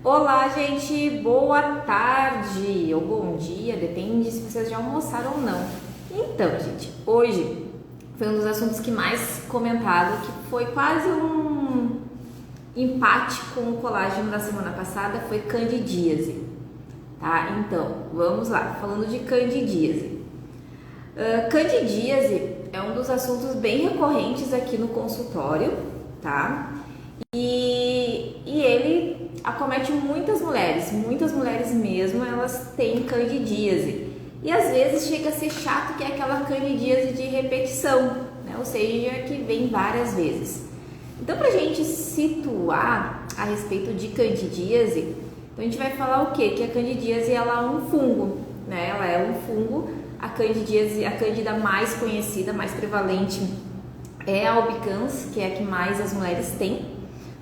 Olá, gente, boa tarde ou bom dia, depende se vocês já almoçaram ou não. Então, gente, hoje foi um dos assuntos que mais comentado, que foi quase um empate com o colágeno da semana passada, foi candidíase, tá? Então, vamos lá, falando de candidíase. Candidíase é um dos assuntos bem recorrentes aqui no consultório, tá? E ele acomete muitas mulheres mesmo, elas têm candidíase. E às vezes chega a ser chato, que é aquela candidíase de repetição, né? Ou seja, que vem várias vezes. Então, pra gente situar a respeito de candidíase, então a gente vai falar o quê? Que a candidíase ela é um fungo, né? Ela é um fungo, a candidíase, a cândida mais conhecida, mais prevalente é a albicans, que é a que mais as mulheres têm.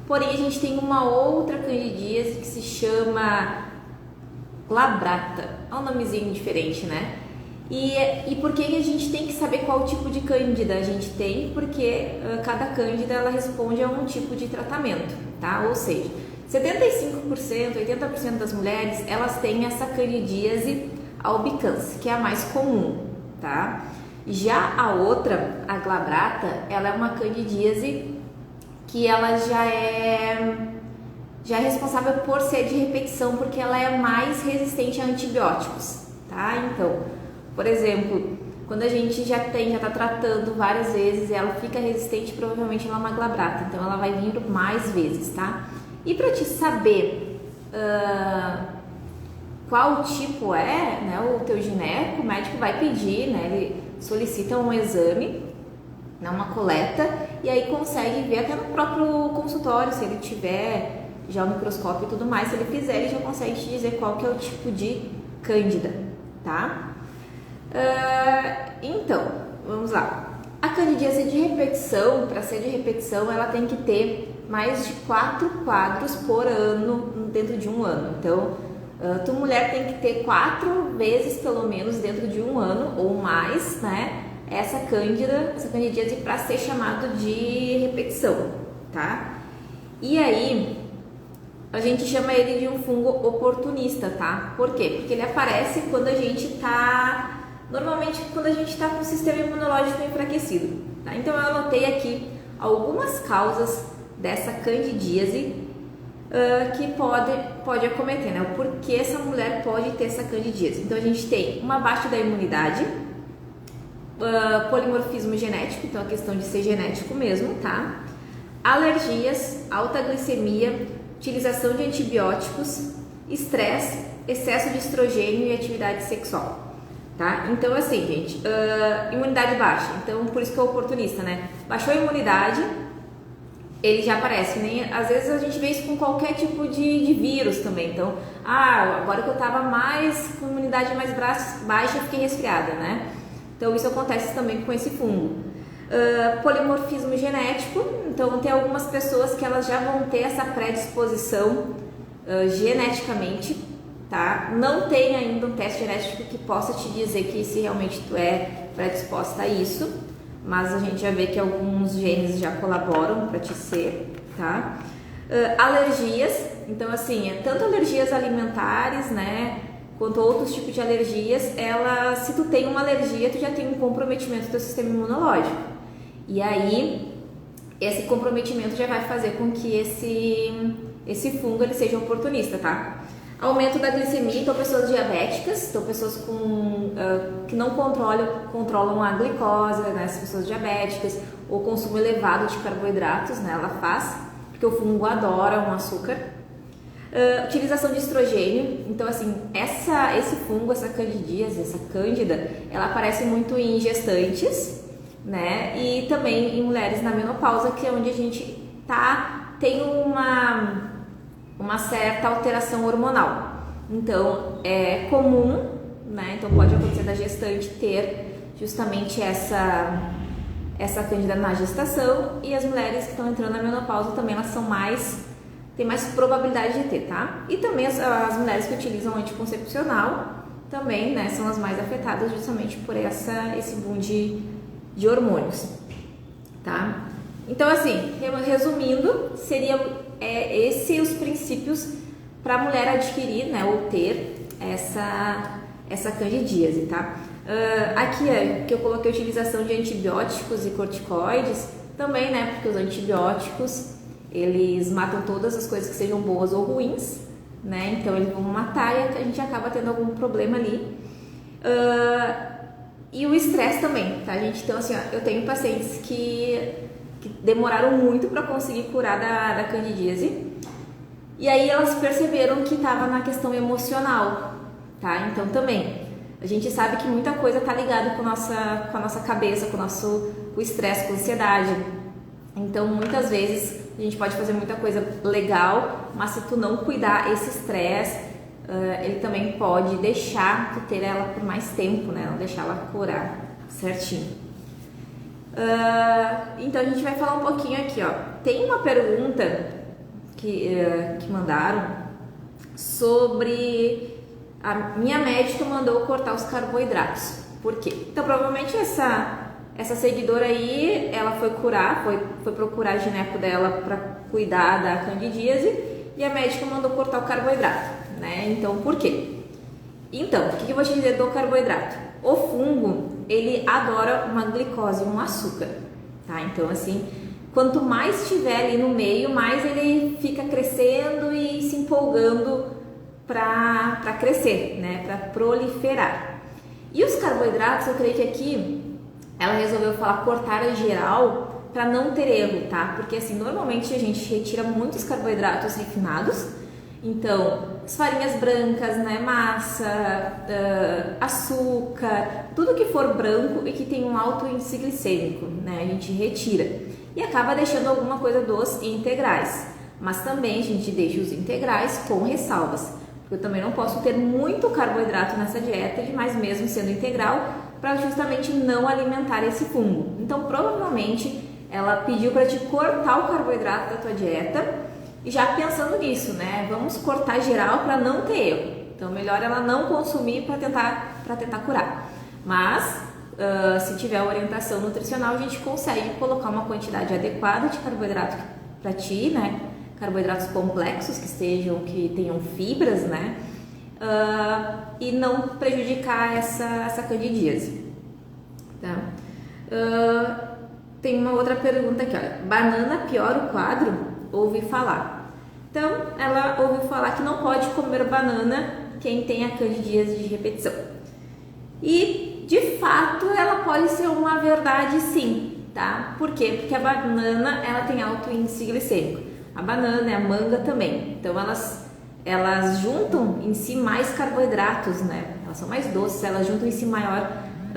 Porém, a gente tem uma outra candidíase que se chama glabrata. É um nomezinho diferente, né? E por que a gente tem que saber qual tipo de cândida a gente tem? Porque cada cândida ela responde a um tipo de tratamento, tá? Ou seja, 75%, 80% das mulheres elas têm essa candidíase albicans, que é a mais comum, tá? Já a outra, a glabrata, ela é uma candidíase que ela já é responsável por ser de repetição, porque ela é mais resistente a antibióticos, tá? Então, por exemplo, quando a gente já está tratando várias vezes, ela fica resistente, provavelmente ela é uma glabrata, então ela vai vir mais vezes, tá? E para te saber qual tipo é, né, o teu gineco, o médico vai pedir, né, ele solicita um exame, uma coleta, e aí consegue ver até no próprio consultório, se ele tiver já o microscópio e tudo mais, se ele fizer, ele já consegue te dizer qual que é o tipo de cândida, tá? Então, vamos lá. A candidíase de repetição, para ser de repetição, ela tem que ter mais de 4 quadros por ano dentro de um ano. Então, tua mulher tem que ter 4 vezes pelo menos dentro de um ano ou mais, né? Essa candidíase para ser chamado de repetição, tá? E aí, a gente chama ele de um fungo oportunista, tá? Por quê? Porque ele aparece quando a gente tá, normalmente quando a gente tá com o sistema imunológico enfraquecido, tá? Então eu anotei aqui algumas causas dessa candidíase que pode acometer, né? O porquê essa mulher pode ter essa candidíase. Então a gente tem uma baixa da imunidade, polimorfismo genético, então a questão de ser genético mesmo, tá? Alergias, alta glicemia, utilização de antibióticos, estresse, excesso de estrogênio e atividade sexual, tá? Então assim, gente, imunidade baixa, então por isso que é oportunista, né? Baixou a imunidade, ele já aparece, né? Às vezes a gente vê isso com qualquer tipo de vírus também, então, agora que eu tava com imunidade mais baixa, eu fiquei resfriada, né? Então isso acontece também com esse fungo. Polimorfismo genético, então tem algumas pessoas que elas já vão ter essa predisposição geneticamente, tá? Não tem ainda um teste genético que possa te dizer que se realmente tu é predisposta a isso, mas a gente já vê que alguns genes já colaboram para te ser, tá? Alergias, então assim, tanto alergias alimentares, né? Quanto outros tipos de alergias, se tu tem uma alergia, tu já tem um comprometimento do teu sistema imunológico. E aí, esse comprometimento já vai fazer com que esse fungo ele seja oportunista, tá? Aumento da glicemia, então pessoas diabéticas, então pessoas que não controlam a glicose, né? As pessoas diabéticas, ou consumo elevado de carboidratos, né? Ela faz, porque o fungo adora um açúcar. Utilização de estrogênio, então assim, esse fungo, essa candidíase, essa cândida, ela aparece muito em gestantes, né, e também em mulheres na menopausa, que é onde a gente tem uma certa alteração hormonal, então é comum, né, então pode acontecer da gestante ter justamente essa cândida na gestação, e as mulheres que estão entrando na menopausa também, elas tem mais probabilidade de ter, tá? E também as mulheres que utilizam anticoncepcional também, né, são as mais afetadas justamente por esse boom de hormônios, tá? Então, assim, resumindo, seria esses os princípios para a mulher adquirir, né, ou ter essa candidíase, tá? Aqui que eu coloquei a utilização de antibióticos e corticoides, também, né, porque os antibióticos, eles matam todas as coisas que sejam boas ou ruins, né, então eles vão matar e a gente acaba tendo algum problema ali. E o estresse também, tá, gente? Então, assim, ó, eu tenho pacientes que demoraram muito para conseguir curar da candidíase, e aí elas perceberam que estava na questão emocional, tá? Então, também, a gente sabe que muita coisa tá ligada com a nossa cabeça, com o estresse, com a ansiedade. Então, muitas vezes, a gente pode fazer muita coisa legal, mas se tu não cuidar esse estresse, ele também pode deixar tu ter ela por mais tempo, né? Não deixar ela curar certinho. Então, a gente vai falar um pouquinho aqui, ó. Tem uma pergunta que mandaram sobre... A minha médica mandou cortar os carboidratos. Por quê? Então, provavelmente essa seguidora aí, ela foi procurar a gineco dela para cuidar da candidíase e a médica mandou cortar o carboidrato, né? Então, por quê? Então, o que eu vou te dizer do carboidrato? O fungo, ele adora uma glicose, um açúcar, tá? Então, assim, quanto mais tiver ali no meio, mais ele fica crescendo e se empolgando para crescer, né? Para proliferar. E os carboidratos, eu creio que aqui ela resolveu falar cortar a geral para não ter erro, tá? Porque assim, normalmente a gente retira muitos carboidratos refinados, então as farinhas brancas, né, massa, açúcar, tudo que for branco e que tem um alto índice glicêmico, né, a gente retira e acaba deixando alguma coisa dos integrais, mas também a gente deixa os integrais com ressalvas. Eu também não posso ter muito carboidrato nessa dieta, mas mesmo sendo integral, para justamente não alimentar esse fungo. Então, provavelmente, ela pediu para te cortar o carboidrato da tua dieta e já pensando nisso, né? Vamos cortar geral para não ter erro. Então, melhor ela não consumir para tentar curar. Mas, se tiver orientação nutricional, a gente consegue colocar uma quantidade adequada de carboidrato para ti, né? Carboidratos complexos que tenham fibras, né? E não prejudicar essa candidíase, tá? Tem uma outra pergunta aqui, olha. Banana piora o quadro? Ouvi falar. Então, ela ouviu falar que não pode comer banana quem tem a candidíase de repetição. E, de fato, ela pode ser uma verdade sim, tá? Por quê? Porque a banana, ela tem alto índice glicêmico. A banana e a manga também. Então, elas juntam em si mais carboidratos, né? Elas são mais doces, elas juntam em si maior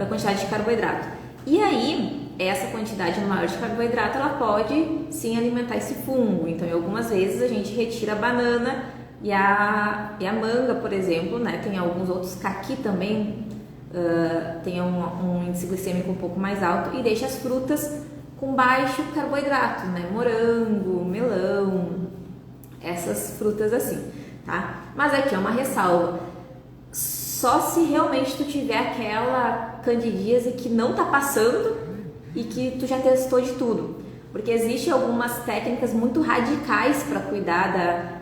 quantidade de carboidrato. E aí, essa quantidade maior de carboidrato, ela pode sim alimentar esse fungo. Então, algumas vezes a gente retira a banana e a manga, por exemplo, né? Tem alguns outros, caqui também tem um índice glicêmico um pouco mais alto e deixa as frutas com baixo carboidrato, né? Morango, melão, essas frutas assim, tá? Mas aqui é uma ressalva. Só se realmente tu tiver aquela candidíase que não tá passando e que tu já testou de tudo. Porque existem algumas técnicas muito radicais para cuidar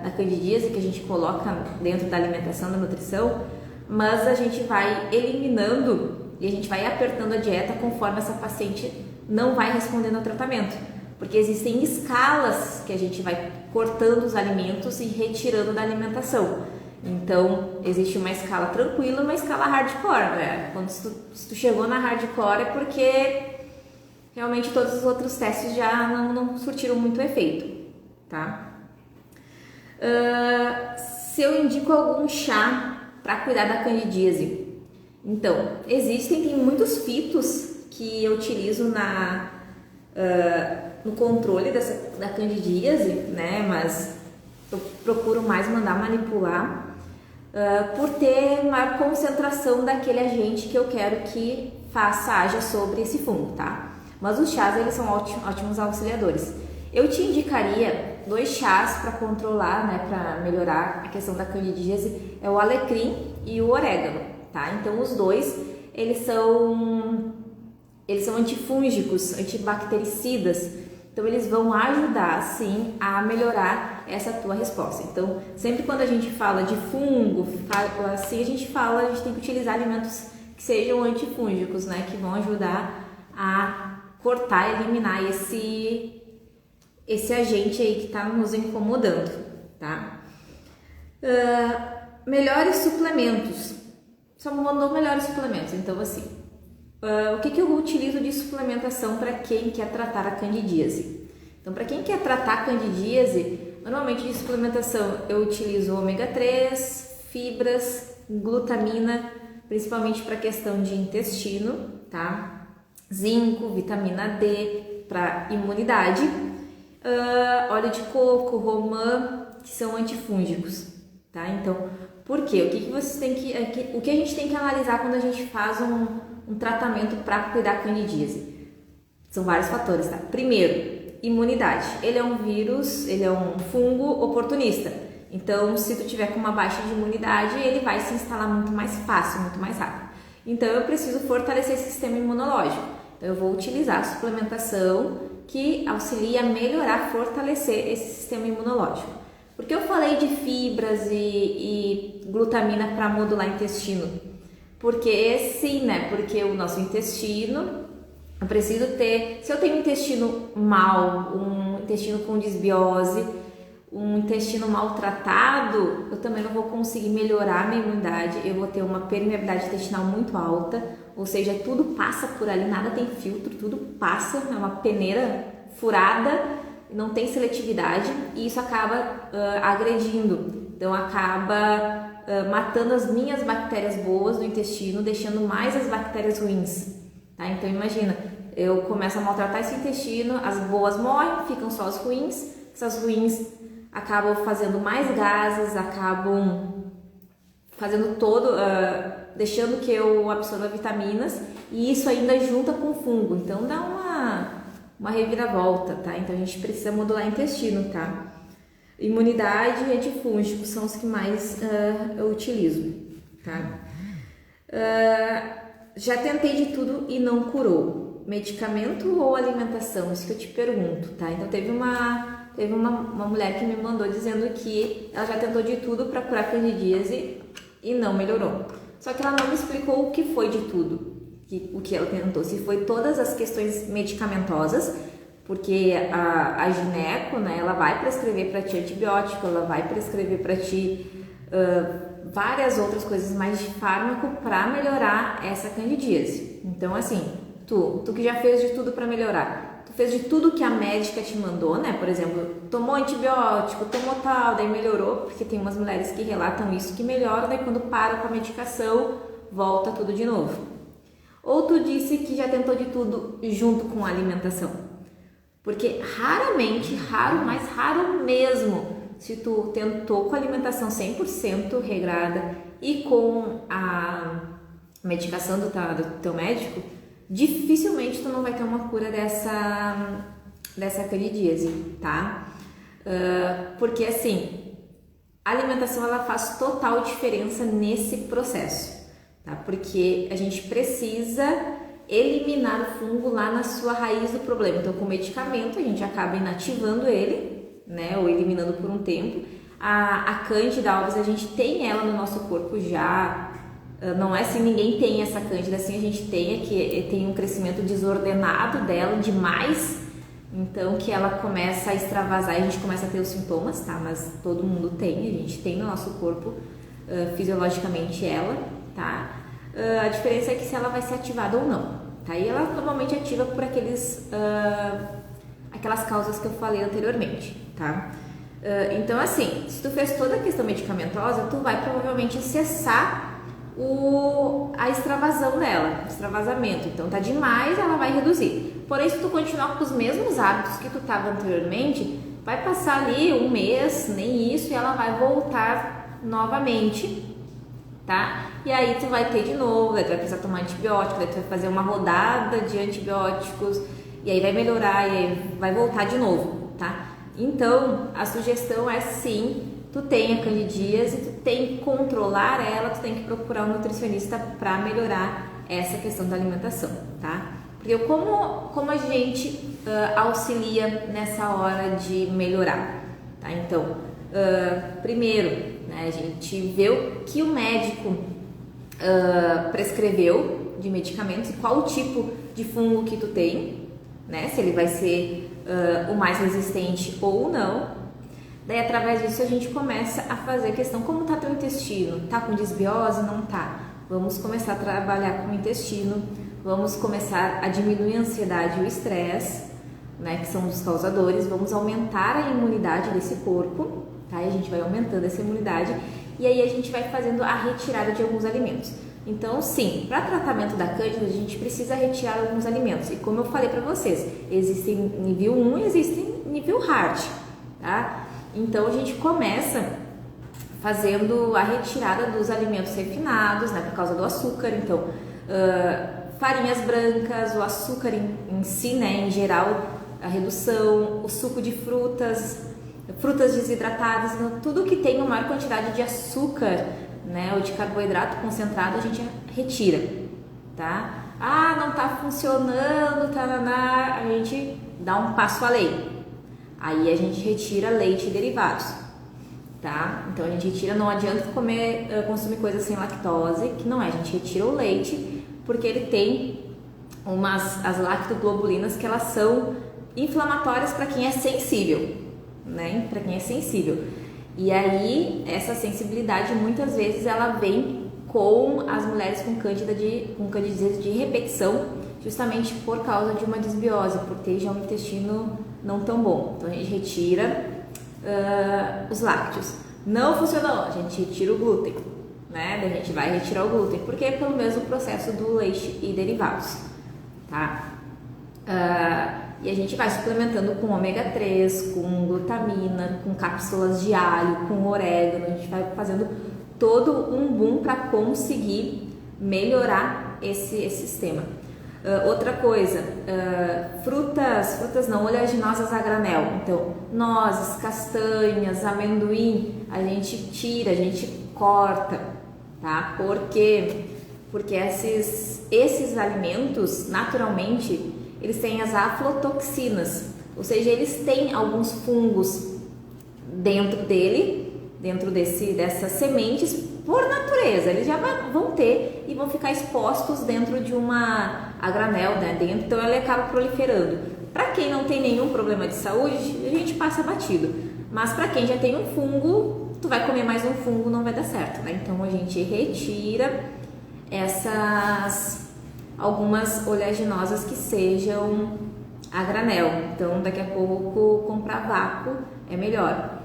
da candidíase que a gente coloca dentro da alimentação, da nutrição, mas a gente vai eliminando e a gente vai apertando a dieta conforme essa paciente não vai respondendo ao tratamento, porque existem escalas que a gente vai cortando os alimentos e retirando da alimentação. Então, existe uma escala tranquila e uma escala hardcore, né? Quando se tu chegou na hardcore é porque realmente todos os outros testes já não surtiram muito efeito, tá? Se eu indico algum chá para cuidar da candidíase, então, tem muitos fitos que eu utilizo no controle da candidíase, né? Mas eu procuro mais mandar manipular por ter maior concentração daquele agente que eu quero que haja sobre esse fungo, tá? Mas os chás, eles são ótimos auxiliadores. Eu te indicaria 2 chás para controlar, né? Para melhorar a questão da candidíase, é o alecrim e o orégano, tá? Então, os dois, eles são antifúngicos, antibactericidas. Então eles vão ajudar sim a melhorar essa tua resposta. Então sempre quando a gente fala de fungo, assim a gente tem que utilizar alimentos que sejam antifúngicos, né, que vão ajudar a cortar, eliminar esse agente aí que está nos incomodando, tá? Melhores suplementos. Só me mandou melhores suplementos, então assim, o que eu utilizo de suplementação para quem quer tratar a candidíase? Então, para quem quer tratar a candidíase, normalmente de suplementação eu utilizo ômega 3, fibras, glutamina, principalmente para questão de intestino, tá? Zinco, vitamina D para imunidade, óleo de coco, romã, que são antifúngicos, tá? Então, por quê? O que a gente tem que analisar quando a gente faz um tratamento para cuidar da candidíase? São vários fatores, tá? Primeiro, imunidade. Ele é um vírus, ele é um fungo oportunista. Então, se tu tiver com uma baixa de imunidade, ele vai se instalar muito mais fácil, muito mais rápido. Então, eu preciso fortalecer esse sistema imunológico. Então, eu vou utilizar a suplementação que auxilia a melhorar, fortalecer esse sistema imunológico. Porque eu falei de fibras e glutamina para modular o intestino? Porque sim, né? Porque o nosso intestino, eu preciso ter, se eu tenho um intestino mal, um intestino com desbiose, um intestino maltratado, eu também não vou conseguir melhorar a minha imunidade, eu vou ter uma permeabilidade intestinal muito alta, ou seja, tudo passa por ali, nada tem filtro, tudo passa, é uma peneira furada, não tem seletividade e isso acaba agredindo, então acaba matando as minhas bactérias boas do intestino, deixando mais as bactérias ruins, tá? Então imagina, eu começo a maltratar esse intestino, as boas morrem, ficam só as ruins, essas ruins acabam fazendo mais gases, acabam fazendo deixando que eu absorva vitaminas e isso ainda junta com fungo, então dá uma reviravolta, tá? Então a gente precisa modular o intestino, tá? Imunidade e antifúngicos são os que mais eu utilizo, tá? Já tentei de tudo e não curou. Medicamento ou alimentação? Isso que eu te pergunto, tá? Então teve uma mulher que me mandou dizendo que ela já tentou de tudo para curar candidíase e não melhorou. Só que ela não me explicou o que foi de tudo. O que ela tentou, se foi todas as questões medicamentosas, porque a gineco, né, ela vai prescrever para ti antibiótico, ela vai prescrever para ti várias outras coisas mais de fármaco para melhorar essa candidíase. Então, assim, tu que já fez de tudo para melhorar, tu fez de tudo que a médica te mandou, né? Por exemplo, tomou antibiótico, tomou tal, daí melhorou, porque tem umas mulheres que relatam isso que melhoram, daí quando para com a medicação, volta tudo de novo. Ou tu disse que já tentou de tudo junto com a alimentação? Porque raramente, mais raro mesmo, se tu tentou com a alimentação 100% regrada e com a medicação do teu médico, dificilmente tu não vai ter uma cura dessa candidíase, tá? Porque assim, a alimentação ela faz total diferença nesse processo. Tá? Porque a gente precisa eliminar o fungo lá na sua raiz do problema. Então, com o medicamento, a gente acaba inativando ele, né? Ou eliminando por um tempo. A Candida albis, a gente tem ela no nosso corpo já. Não é assim, ninguém tem essa Candida, assim a gente tem, que tem um crescimento desordenado dela demais. Então, que ela começa a extravasar e a gente começa a ter os sintomas, tá? Mas todo mundo tem, a gente tem no nosso corpo fisiologicamente ela, tá? A diferença é que se ela vai ser ativada ou não, tá? E ela normalmente ativa por aquelas causas que eu falei anteriormente, tá? Então assim, se tu fez toda a questão medicamentosa, tu vai provavelmente cessar a extravasão dela, extravasamento. Então tá demais, ela vai reduzir. Porém, se tu continuar com os mesmos hábitos que tu estava anteriormente, vai passar ali um mês, nem isso, e ela vai voltar novamente, tá? E aí tu vai ter de novo, daí tu vai precisar tomar antibiótico, daí tu vai fazer uma rodada de antibióticos, e aí vai melhorar, e aí vai voltar de novo, tá? Então, a sugestão é sim, tu tem a candidíase, tu tem que controlar ela, tu tem que procurar um nutricionista para melhorar essa questão da alimentação, tá? Porque como a gente auxilia nessa hora de melhorar, tá? Então, primeiro, né, a gente vê o que o médico prescreveu de medicamentos e qual o tipo de fungo que tu tem, né? Se ele vai ser o mais resistente ou não. Daí, através disso, a gente começa a fazer a questão, como tá teu intestino? Tá com desbiose? Não tá? Vamos começar a trabalhar com o intestino, vamos começar a diminuir a ansiedade e o estresse, né, que são os causadores, vamos aumentar a imunidade desse corpo, tá? E a gente vai aumentando essa imunidade e aí a gente vai fazendo a retirada de alguns alimentos. Então, sim, para tratamento da cândida, a gente precisa retirar alguns alimentos. E como eu falei para vocês, existem nível 1 e existem nível hard, tá? Então, a gente começa fazendo a retirada dos alimentos refinados, né, por causa do açúcar. Então, farinhas brancas, o açúcar em si, né, em geral, a redução, o suco de frutas desidratadas, tudo que tem uma maior quantidade de açúcar, né, ou de carboidrato concentrado, a gente retira, tá? Ah, não tá funcionando, a gente dá um passo além. Aí a gente retira leite e derivados, tá? Então a gente retira, não adianta consumir coisas sem lactose, que não é, a gente retira o leite, porque ele tem as lactoglobulinas que elas são inflamatórias para quem é sensível, né? Para quem é sensível. E aí essa sensibilidade muitas vezes ela vem com as mulheres com candidíase de repetição, justamente por causa de uma desbiose, por ter já um intestino não tão bom. Então a gente retira os lácteos. Não funcionou, a gente retira o glúten, né? Daí a gente vai retirar o glúten, porque é pelo mesmo processo do leite e derivados, tá? E a gente vai suplementando com ômega 3, com glutamina, com cápsulas de alho, com orégano. A gente vai fazendo todo um boom para conseguir melhorar esse sistema. Outra coisa, frutas não oleaginosas a granel. Então, nozes, castanhas, amendoim, a gente tira, a gente corta, tá? Por quê? Porque esses alimentos, naturalmente, eles têm as aflotoxinas, ou seja, eles têm alguns fungos dentro dessas sementes, por natureza, eles já vão ter e vão ficar expostos dentro de a granel, né, então ele acaba proliferando. Para quem não tem nenhum problema de saúde, a gente passa batido, mas para quem já tem um fungo, tu vai comer mais um fungo, não vai dar certo, né? Então a gente retira algumas oleaginosas que sejam a granel. Então, daqui a pouco, comprar vácuo é melhor.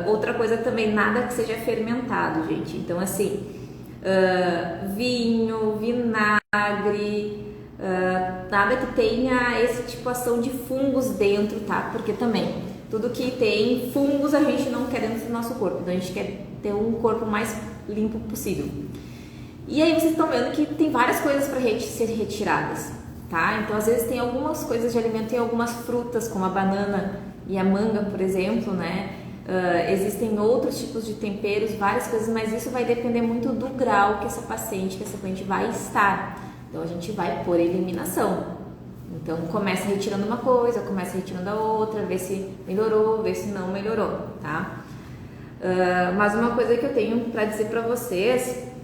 Outra coisa também, nada que seja fermentado, gente. Então, assim, vinho, vinagre, nada que tenha esse tipo de ação de fungos dentro, tá? Porque também, tudo que tem fungos a gente não quer dentro do nosso corpo. Então, a gente quer ter um corpo mais limpo possível. E aí vocês estão vendo que tem várias coisas para ser retiradas, tá? Então, às vezes tem algumas coisas de alimento, tem algumas frutas, como a banana e a manga, por exemplo, né? Existem outros tipos de temperos, várias coisas, mas isso vai depender muito do grau que essa paciente vai estar. Então, a gente vai por eliminação. Então, começa retirando uma coisa, começa retirando a outra, vê se melhorou, vê se não melhorou, tá? Mas uma coisa que eu tenho para dizer para vocês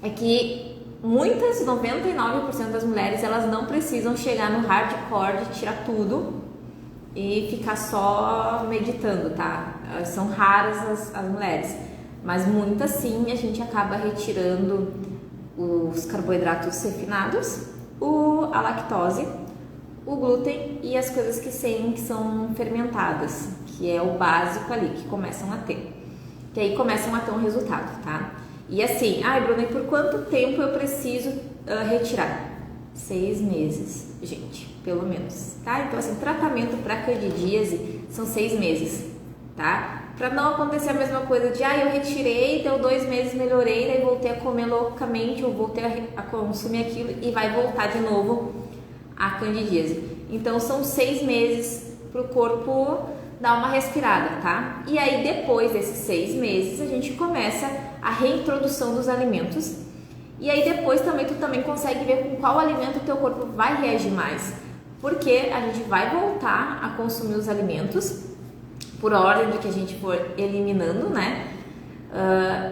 é que 99% das mulheres, elas não precisam chegar no hardcore de tirar tudo e ficar só meditando, tá? São raras as mulheres, mas muitas sim, a gente acaba retirando os carboidratos refinados, a lactose, o glúten e as coisas que são fermentadas, que é o básico ali, que começam a ter. Que aí começam a ter um resultado, tá? E assim, Bruna, e por quanto tempo eu preciso retirar? 6 meses, gente, pelo menos, tá? Então, assim, tratamento para candidíase são 6 meses, tá? Para não acontecer a mesma coisa de, eu retirei, deu 2 meses, melhorei, daí voltei a comer loucamente, ou voltei a consumir aquilo e vai voltar de novo a candidíase. Então, são 6 meses para o corpo dar uma respirada, tá? E aí, depois desses 6 meses, a gente começa a reintrodução dos alimentos. E aí, depois tu também consegue ver com qual alimento o teu corpo vai reagir mais. porque a gente vai voltar a consumir os alimentos por ordem de que a gente for eliminando, né?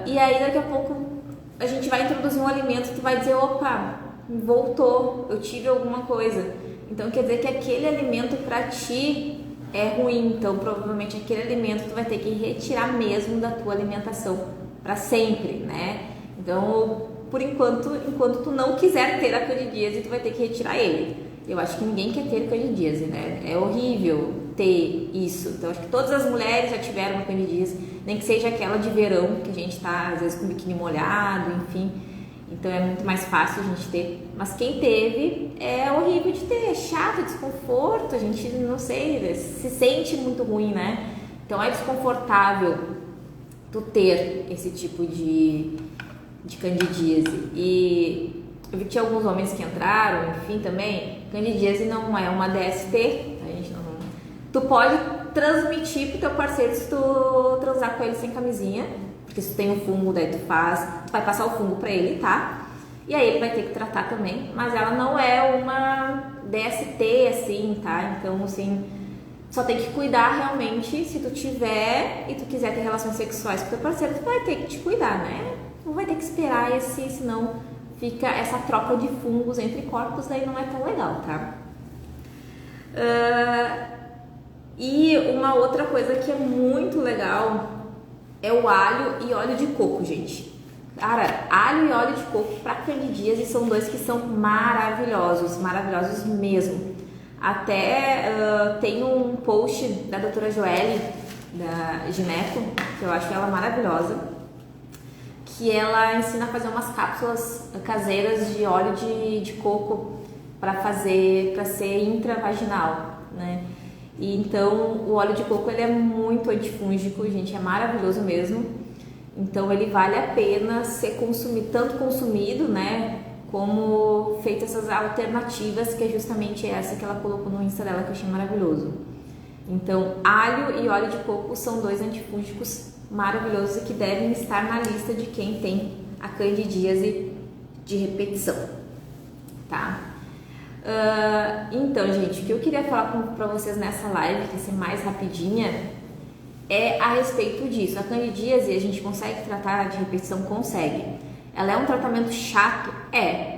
E aí daqui a pouco a gente vai introduzir um alimento que vai dizer, opa, voltou, eu tive alguma coisa. Então quer dizer que aquele alimento para ti é ruim, então provavelmente aquele alimento tu vai ter que retirar mesmo da tua alimentação para sempre, né? Então, por enquanto tu não quiser ter a candidíase, tu vai ter que retirar ele. Eu acho que ninguém quer ter candidíase, né? É horrível ter isso. Então, acho que todas as mulheres já tiveram uma candidíase, nem que seja aquela de verão, que a gente tá, às vezes, com o biquíni molhado, enfim. Então, é muito mais fácil a gente ter. Mas quem teve, é horrível de ter. É chato, desconforto, a gente, não sei, se sente muito ruim, né? Então, é desconfortável tu ter esse tipo de candidíase. E eu vi que tinha alguns homens que entraram, enfim, também. Candidíase não é uma DST, a gente não... Tu pode transmitir pro teu parceiro se tu transar com ele sem camisinha, porque se tu tem um fungo, daí tu vai passar o fungo pra ele, tá? E aí ele vai ter que tratar também, mas ela não é uma DST, assim, tá? Então, assim, só tem que cuidar realmente, se tu tiver e tu quiser ter relações sexuais com teu parceiro, tu vai ter que te cuidar, né? Não vai ter que esperar senão fica essa troca de fungos entre corpos, daí não é tão legal, tá? E uma outra coisa que é muito legal é o alho e óleo de coco, gente. Cara, alho e óleo de coco para candidíase são dois que são maravilhosos, maravilhosos mesmo. Até tem um post da doutora Joelle, da Gineco, que eu acho ela maravilhosa, que ela ensina a fazer umas cápsulas caseiras de óleo de coco para ser intravaginal, né? E então o óleo de coco ele é muito antifúngico, gente, é maravilhoso mesmo. Então ele vale a pena ser tanto consumido, né, como feito essas alternativas, que é justamente essa que ela colocou no Insta dela, que eu achei maravilhoso. Então alho e óleo de coco são dois antifúngicos maravilhosos e que devem estar na lista de quem tem a candidíase de repetição, tá? Então, gente, o que eu queria falar para vocês nessa live, que vai ser mais rapidinha, é a respeito disso. A candidíase a gente consegue tratar de repetição? Consegue. Ela é um tratamento chato?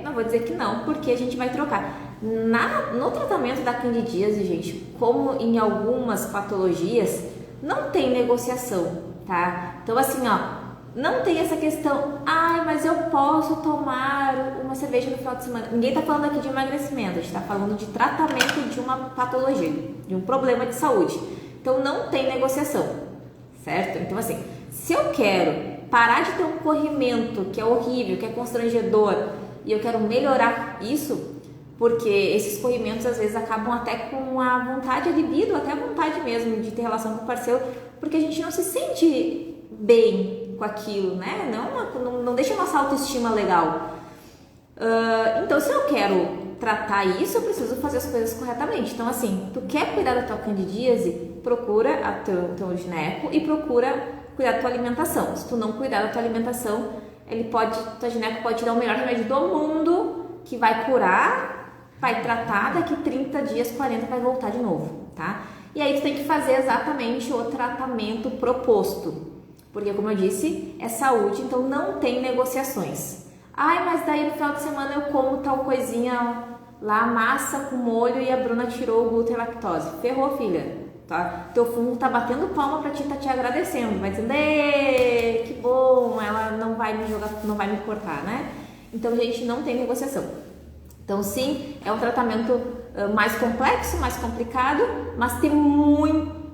Não vou dizer que não, porque a gente vai trocar. No tratamento da candidíase, gente, como em algumas patologias, não tem negociação, tá? Então, assim, ó, não tem essa questão, mas eu posso tomar uma cerveja no final de semana. Ninguém tá falando aqui de emagrecimento, a gente tá falando de tratamento de uma patologia, de um problema de saúde. Então, não tem negociação, certo? Então, assim, se eu quero parar de ter um corrimento que é horrível, que é constrangedor, e eu quero melhorar isso, porque esses corrimentos às vezes acabam até com a vontade, a libido, até a vontade mesmo de ter relação com o parceiro, porque a gente não se sente bem com aquilo, né? Não deixa a nossa autoestima legal. Então, se eu quero tratar isso, eu preciso fazer as coisas corretamente. Então, assim, tu quer cuidar da tua candidíase, procura teu gineco e procura cuidar da tua alimentação. Se tu não cuidar da tua alimentação, tua gineco pode te dar o melhor remédio do mundo, que vai curar, vai tratar, daqui 30 dias, 40 vai voltar de novo, tá? E aí tu tem que fazer exatamente o tratamento proposto, porque como eu disse, é saúde, então não tem negociações. Mas daí no final de semana eu como tal coisinha lá, massa com molho, e a Bruna tirou o glúten e a lactose. Ferrou, filha, tá? Teu fungo tá batendo palma pra ti, tá te agradecendo, vai dizendo, que bom, ela não vai me jogar, não vai me cortar, né? Então, gente, não tem negociação. Então, sim, é um tratamento mais complexo, mais complicado, mas tem muito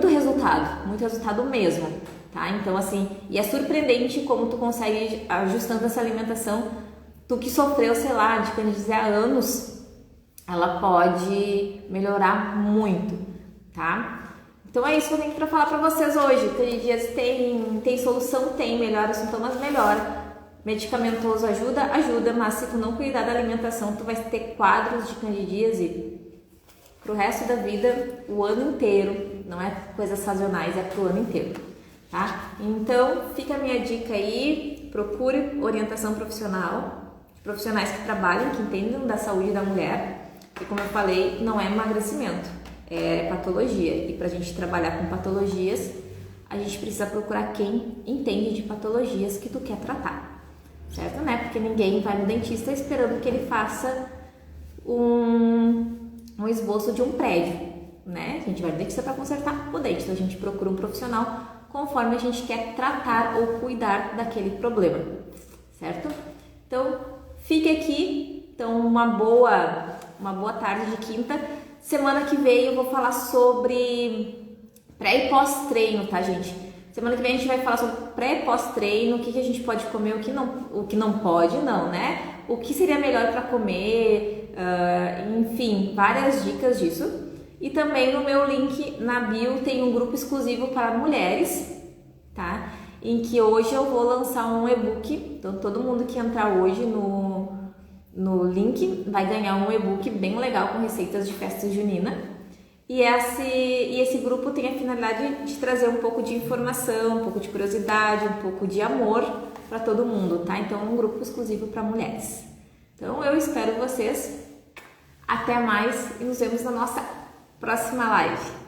resultado mesmo, tá? Então, assim, e é surpreendente como tu consegue, ajustando essa alimentação, tu que sofreu, sei lá, de candidíase há anos, ela pode melhorar muito, tá? Então é isso que eu tenho para falar para vocês hoje. Candidíase tem solução, melhora os sintomas, melhora. Medicamentoso ajuda, mas se tu não cuidar da alimentação, tu vai ter quadros de candidíase pro resto da vida, o ano inteiro. Não é coisas sazonais, é pro ano inteiro, tá? Então, fica a minha dica aí, procure orientação profissional, profissionais que trabalham, que entendam da saúde da mulher, e como eu falei, não é emagrecimento, é patologia. E para a gente trabalhar com patologias, a gente precisa procurar quem entende de patologias que tu quer tratar, certo? Né? Porque ninguém vai no dentista esperando que ele faça um esboço de um prédio, né? A gente vai no dentista para consertar o dente, então a gente procura um profissional conforme a gente quer tratar ou cuidar daquele problema, certo? Então, fique aqui, então uma boa tarde de quinta. Semana que vem eu vou falar sobre pré e pós-treino, tá, gente? Semana que vem a gente vai falar sobre pré e pós-treino, o que a gente pode comer, o que não pode, não, né? O que seria melhor para comer, enfim, várias dicas disso. E também no meu link na bio tem um grupo exclusivo para mulheres, tá? Em que hoje eu vou lançar um e-book, então todo mundo que entrar hoje no link vai ganhar um e-book bem legal com receitas de festa junina. E esse grupo tem a finalidade de trazer um pouco de informação, um pouco de curiosidade, um pouco de amor para todo mundo, tá? Então é um grupo exclusivo para mulheres. Então eu espero vocês. Até mais e nos vemos na nossa próxima live.